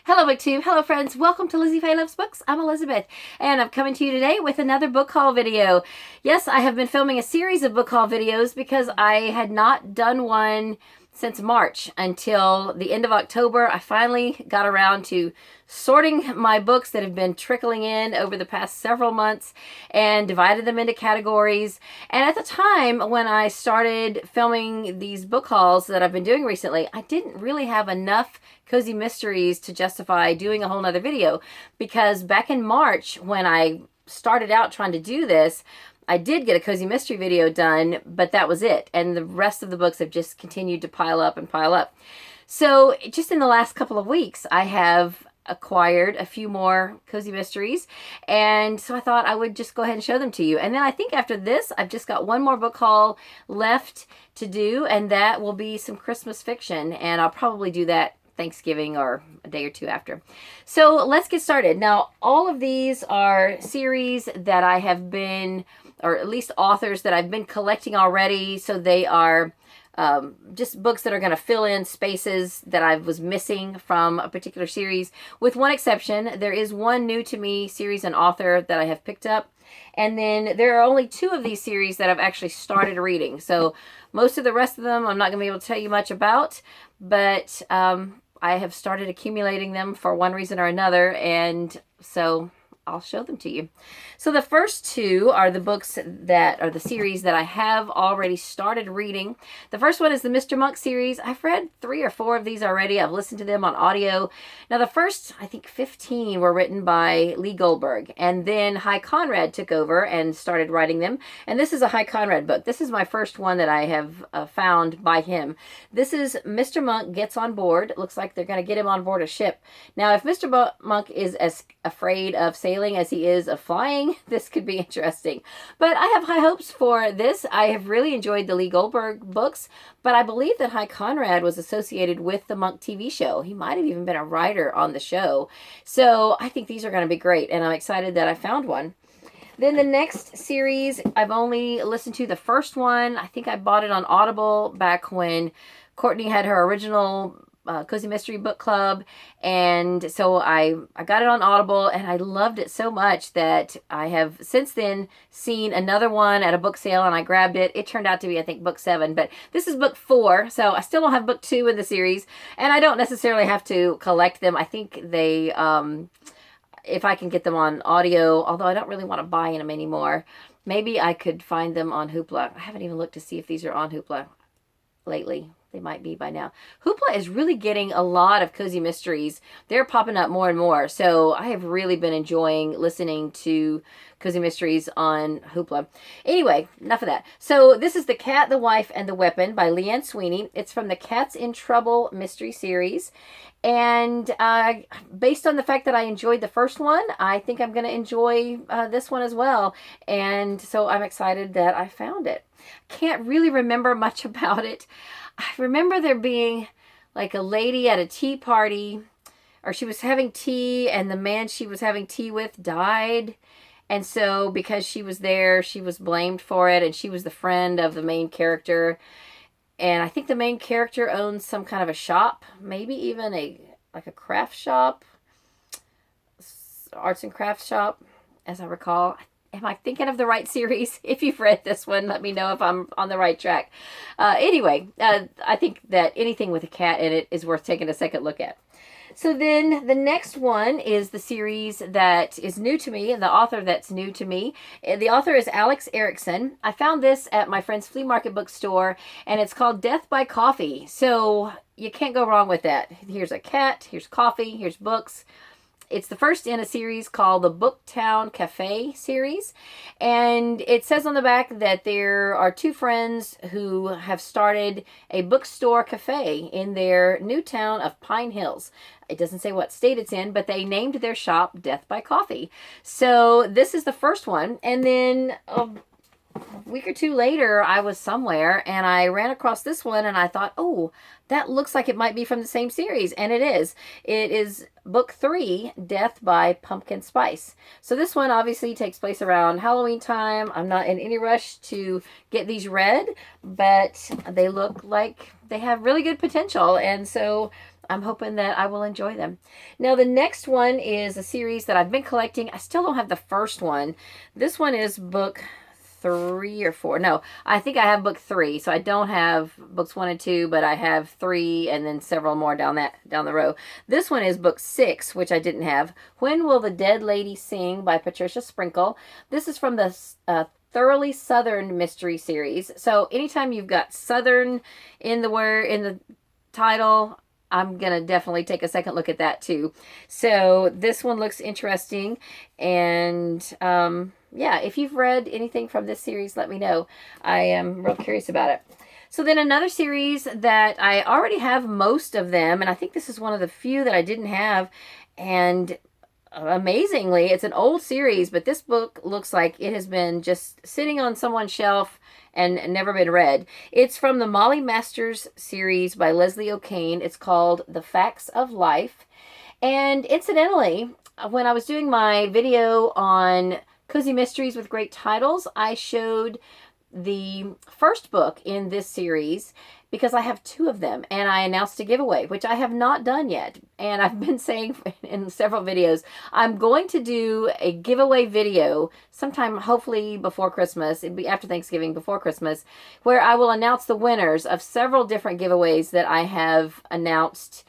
Hello BookTube, hello friends, welcome to Lizzie Faye Loves Books. I'm Elizabeth, and I'm coming to you today with another book haul video. Yes, I have been filming a series of book haul videos because I had not done one since March until the end of October. I finally got around to sorting my books that have been trickling in over the past several months and divided them into categories. And at the time when I started filming these book hauls that I've been doing recently, I didn't really have enough cozy mysteries to justify doing a whole nother video, because back in March when I started out trying to do this, I did get a cozy mystery video done, but that was it. And the rest of the books have just continued to pile up and pile up. So just in the last couple of weeks, I have acquired a few more cozy mysteries, and so I thought I would just go ahead and show them to you. And then I think after this, I've just got one more book haul left to do, and that will be some Christmas fiction, and I'll probably do that Thanksgiving or a day or two after. So let's get started. Now, all of these are series that I have been, or at least authors that I've been collecting already. So they are just books that are going to fill in spaces that I was missing from a particular series. With one exception, there is one new to me series and author that I have picked up. And then there are only two of these series that I've actually started reading. So most of the rest of them I'm not going to be able to tell you much about, but I have started accumulating them for one reason or another, and so I'll show them to you. So the first two are the books that are the series that I have already started reading. The first one is the Mr. Monk series. I've read 3 or 4 of these already. I've listened to them on audio. Now the first, I think 15 were written by Lee Goldberg, and then Hy Conrad took over and started writing them. And this is a Hy Conrad book. This is my first one that I have found by him. This is Mr. Monk Gets on Board. It looks like they're going to get him on board a ship. Now, if Mr. Monk is as afraid of sailing as he is of flying, this could be interesting. But I have high hopes for this. I have really enjoyed the Lee Goldberg books, but I believe that Hy Conrad was associated with the Monk TV show. He might have even been a writer on the show. So I think these are going to be great, and I'm excited that I found one. Then the next series, I've only listened to the first one. I think I bought it on Audible back when Courtney had her original Cozy Mystery Book Club, and so I got it on Audible, and I loved it so much that I have since then seen another one at a book sale, and I grabbed it. It turned out to be, I think, book 7, but this is book 4, so I still don't have book 2 in the series, and I don't necessarily have to collect them. I think they, if I can get them on audio, although I don't really want to buy them anymore, maybe I could find them on Hoopla. I haven't even looked to see if these are on Hoopla lately. They might be by now. Hoopla is really getting a lot of cozy mysteries. They're popping up more and more. So I have really been enjoying listening to cozy mysteries on Hoopla. Anyway, enough of that. So this is The Cat, the Wife, and the Weapon by Leanne Sweeney. It's from the Cats in Trouble mystery series. And based on the fact that I enjoyed the first one, I think I'm going to enjoy this one as well. And so I'm excited that I found it. Can't really remember much about it. I remember there being like a lady at a tea party, or she was having tea, and the man she was having tea with died. And so because she was there, she was blamed for it, and she was the friend of the main character. And I think the main character owns some kind of a shop, maybe even a craft shop, arts and crafts shop, as I recall. Am I thinking of the right series? If you've read this one, let me know if I'm on the right track. Anyway, I think that anything with a cat in it is worth taking a second look at. So then the next one is the series that is new to me, and the author that's new to me. The author is Alex Erickson. I found this at my friend's flea market bookstore, and it's called Death by Coffee. So you can't go wrong with that. Here's a cat, here's coffee, here's books. It's the first in a series called the Booktown Cafe series. And it says on the back that there are 2 friends who have started a bookstore cafe in their new town of Pine Hills. It doesn't say what state it's in, but they named their shop Death by Coffee. So this is the first one. And then a week or 2 later, I was somewhere and I ran across this one, and I thought, oh, that looks like it might be from the same series. And it is. It is book 3, Death by Pumpkin Spice. So this one obviously takes place around Halloween time. I'm not in any rush to get these read, but they look like they have really good potential. And so I'm hoping that I will enjoy them. Now, the next one is a series that I've been collecting. I still don't have the first one. This one is book 3 or 4. No, I think I have book 3. So I don't have books 1 and 2, but I have 3 and then several more down the row. This one is book 6, which I didn't have. When Will the Dead Lady Sing by Patricia Sprinkle. This is from the Thoroughly Southern Mystery Series. So anytime you've got Southern in the title, I'm going to definitely take a second look at that too. So this one looks interesting. And yeah, if you've read anything from this series, let me know. I am real curious about it. So then another series that I already have most of them, and I think this is one of the few that I didn't have, and amazingly, it's an old series, but this book looks like it has been just sitting on someone's shelf and never been read. It's from the Molly Masters series by Leslie O'Kane. It's called The Facts of Life. And incidentally, when I was doing my video on Cozy Mysteries with Great Titles, I showed the first book in this series because I have 2 of them, and I announced a giveaway, which I have not done yet. And I've been saying in several videos, I'm going to do a giveaway video sometime, hopefully before Christmas. It'd be after Thanksgiving, before Christmas, where I will announce the winners of several different giveaways that I have announced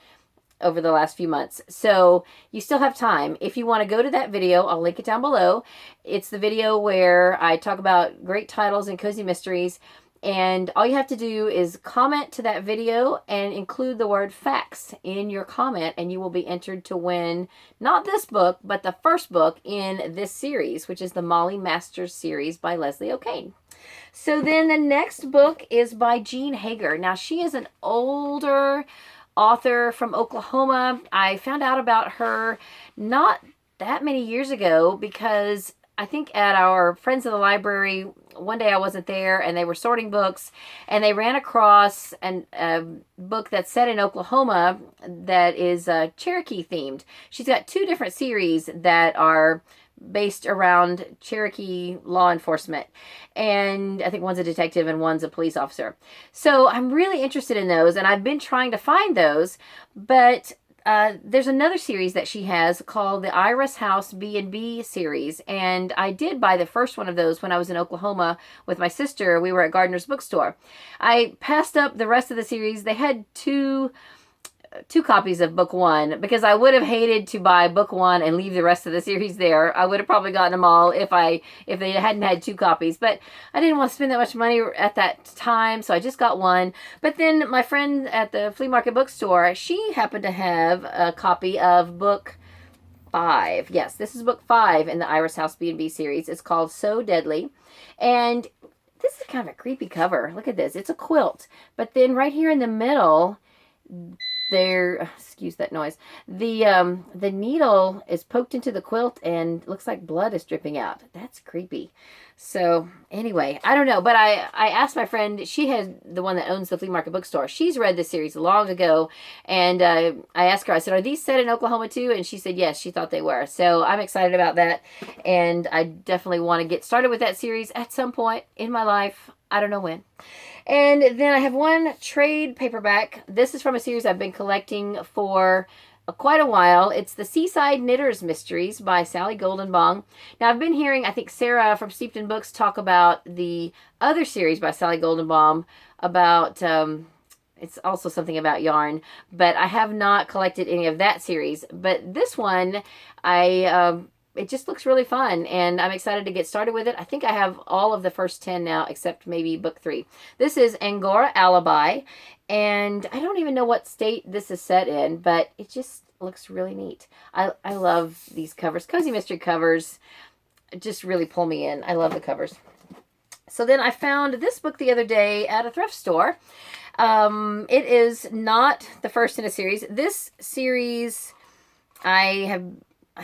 over the last few months. So you still have time. If you want to go to that video, I'll link it down below. It's the video where I talk about great titles and cozy mysteries. And all you have to do is comment to that video and include the word facts in your comment, and you will be entered to win not this book, but the first book in this series, which is the Molly Masters series by Leslie O'Kane. So then the next book is by Jean Hager. Now, she is an older author from Oklahoma. I found out about her not that many years ago because I think at our Friends of the Library, one day I wasn't there and they were sorting books and they ran across a book that's set in Oklahoma that is Cherokee themed. She's got 2 different series that are based around Cherokee law enforcement. And I think one's a detective and one's a police officer. So I'm really interested in those, and I've been trying to find those, but there's another series that she has called the Iris House B&B series, and I did buy the first one of those when I was in Oklahoma with my sister. We were at Gardner's Bookstore. I passed up the rest of the series. They had two copies of book 1 because I would have hated to buy book 1 and leave the rest of the series there. I would have probably gotten them all if they hadn't had 2 copies, but I didn't want to spend that much money at that time, so I just got 1. But then my friend at the flea market bookstore, she happened to have a copy of book 5. Yes, this is book 5 in the Iris House B&B series. It's called So Deadly, and this is kind of a creepy cover. Look at this. It's a quilt, but then right here in the middle, excuse that noise, the needle is poked into the quilt and looks like blood is dripping out. That's creepy. So anyway, I don't know, but I asked my friend, she had the one that owns the flea market bookstore. She's read this series long ago, and I asked her, I said, are these set in Oklahoma too? And she said yes, she thought they were. So I'm excited about that, and I definitely want to get started with that series at some point in my life. I don't know when. And then I have one trade paperback. This is from a series I've been collecting for quite a while. It's the Seaside Knitters Mysteries by Sally Goldenbaum. Now, I've been hearing, I think, Sarah from Steeped in Books talk about the other series by Sally Goldenbaum about, it's also something about yarn, but I have not collected any of that series. But this one, it just looks really fun, and I'm excited to get started with it. I think I have all of the first 10 now, except maybe book 3. This is Angora Alibi, and I don't even know what state this is set in, but it just looks really neat. I love these covers. Cozy Mystery covers just really pull me in. I love the covers. So then I found this book the other day at a thrift store. It is not the first in a series. This series, I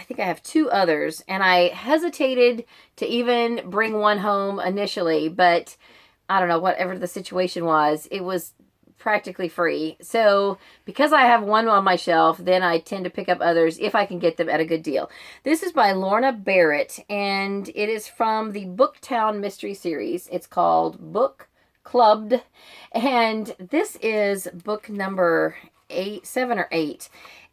think I have 2 others, and I hesitated to even bring one home initially, but I don't know, whatever the situation was, it was practically free. So because I have one on my shelf, then I tend to pick up others if I can get them at a good deal. This is by Lorna Barrett, and it is from the Booktown Mystery Series. It's called Book Clubbed, and this is book number 7 or 8.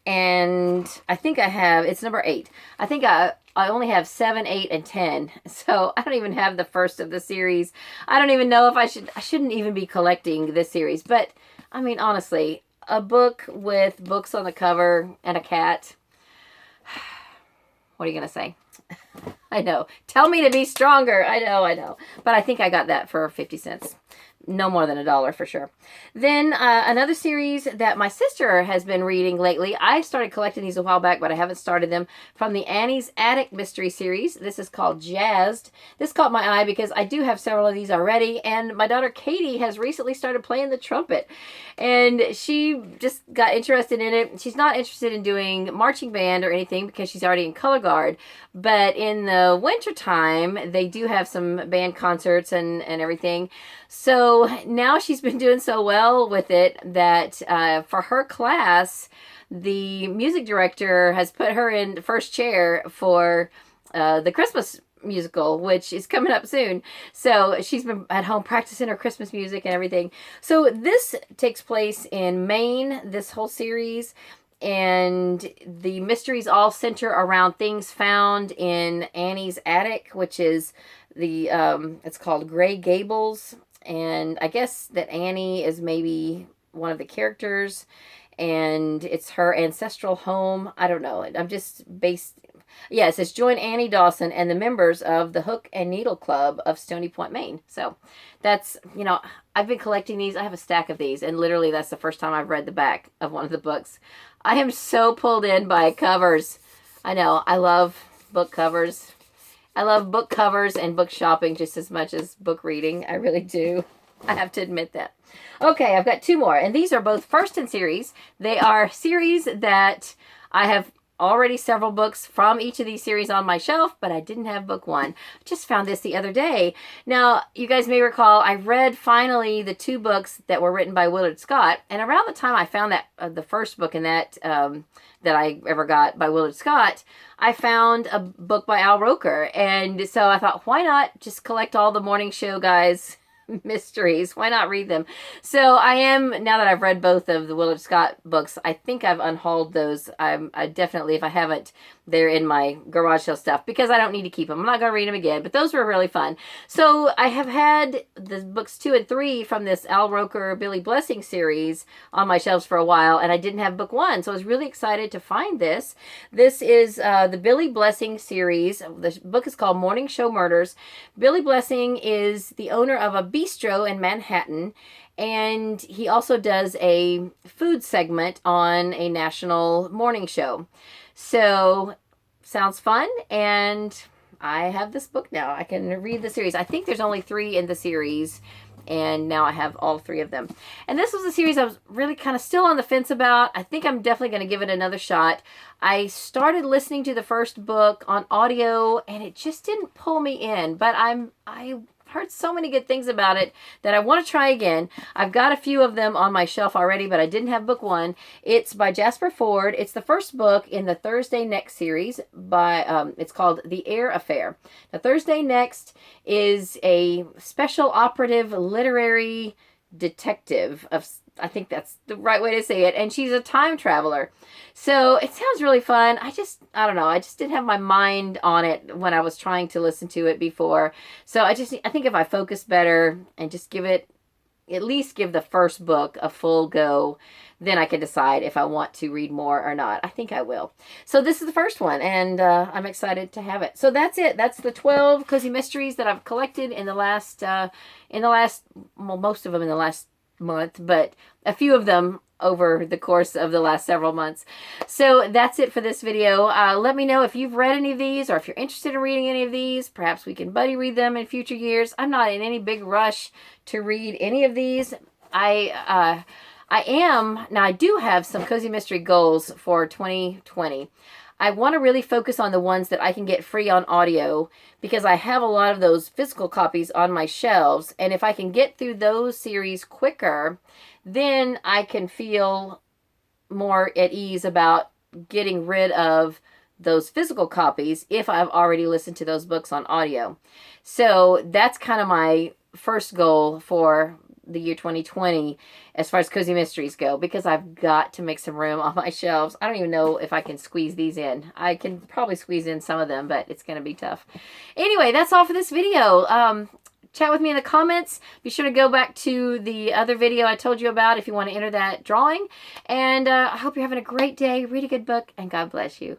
And I think I have, it's number 8. I think I only have 7, 8, and 10. So I don't even have the first of the series. I don't even know if I shouldn't even be collecting this series. But, I mean, honestly, a book with books on the cover and a cat. What are you going to say? I know. Tell me to be stronger. I know. But I think I got that for 50 cents. No more than $1 for sure. Then another series that my sister has been reading lately. I started collecting these a while back, but I haven't started them. From the Annie's Attic mystery series. This is called Jazzed. This caught my eye because I do have several of these already. And my daughter Katie has recently started playing the trumpet. And she just got interested in it. She's not interested in doing marching band or anything because she's already in color guard. But in the wintertime, they do have some band concerts and everything. So now she's been doing so well with it that for her class, the music director has put her in the first chair for the Christmas musical, which is coming up soon. So she's been at home practicing her Christmas music and everything. So this takes place in Maine, this whole series. And the mysteries all center around things found in Annie's attic, which is the, it's called Gray Gables. And I guess that Annie is maybe one of the characters, and it's her ancestral home. I don't know. I'm just based. Yeah, it says join Annie Dawson and the members of the Hook and Needle Club of Stony Point, Maine. So that's, you know, I've been collecting these. I have a stack of these, and literally that's the first time I've read the back of one of the books. I am so pulled in by covers. I know. I love book covers. I love book covers and book shopping just as much as book reading. I really do. I have to admit that. Okay, I've got 2 more. And these are both first in series. They are series that I have already several books from each of these series on my shelf, but I didn't have book 1. I just found this the other day. Now, you guys may recall, I read finally the 2 books that were written by Willard Scott. And around the time I found that the first book in that that I ever got by Willard Scott, I found a book by Al Roker. And so I thought, why not just collect all the morning show guys' mysteries? Why not read them? So I am, now that I've read both of the Willard Scott books, I think I've unhauled those. I definitely, if I haven't, they're in my garage sale stuff because I don't need to keep them. I'm not going to read them again, but those were really fun. So I have had the books 2 and 3 from this Al Roker, Billy Blessing series on my shelves for a while, and I didn't have book 1, so I was really excited to find this. This is the Billy Blessing series. The book is called Morning Show Murders. Billy Blessing is the owner of a bistro in Manhattan, and he also does a food segment on a national morning show. So, sounds fun, and I have this book now. I can read the series. I think there's only 3 in the series, and now I have all 3 of them. And this was a series I was really kind of still on the fence about. I think I'm definitely going to give it another shot. I started listening to the first book on audio, and it just didn't pull me in, but I heard so many good things about it that I want to try again. I've got a few of them on my shelf already, but I didn't have book 1. It's by Jasper Fforde. It's the first book in the Thursday Next series by, it's called The Air Affair. The Thursday Next is a special operative literary detective of, I think that's the right way to say it, and she's a time traveler. So it sounds really fun. I don't know. I just didn't have my mind on it when I was trying to listen to it before. So I think if I focus better and just give it, at least give the first book a full go, then I can decide if I want to read more or not. I think I will. So this is the first one, and I'm excited to have it. So that's it. That's the 12 cozy mysteries that I've collected in the last, well, most of them in the last month, but a few of them over the course of the last several months. So that's it for this video. Let me know if you've read any of these, or if you're interested in reading any of these. Perhaps we can buddy read them in future years. I'm not in any big rush to read any of these. I do have some cozy mystery goals for 2020. I want to really focus on the ones that I can get free on audio, because I have a lot of those physical copies on my shelves. And if I can get through those series quicker, then I can feel more at ease about getting rid of those physical copies if I've already listened to those books on audio. So that's kind of my first goal for the year 2020 as far as cozy mysteries go, because I've got to make some room on my shelves. I don't even know if I can squeeze these in. I can probably squeeze in some of them, but it's going to be tough. Anyway, that's all for this video. Chat with me in the comments. Be sure to go back to the other video I told you about if you want to enter that drawing. And I hope you're having a great day. Read a good book, and God bless you.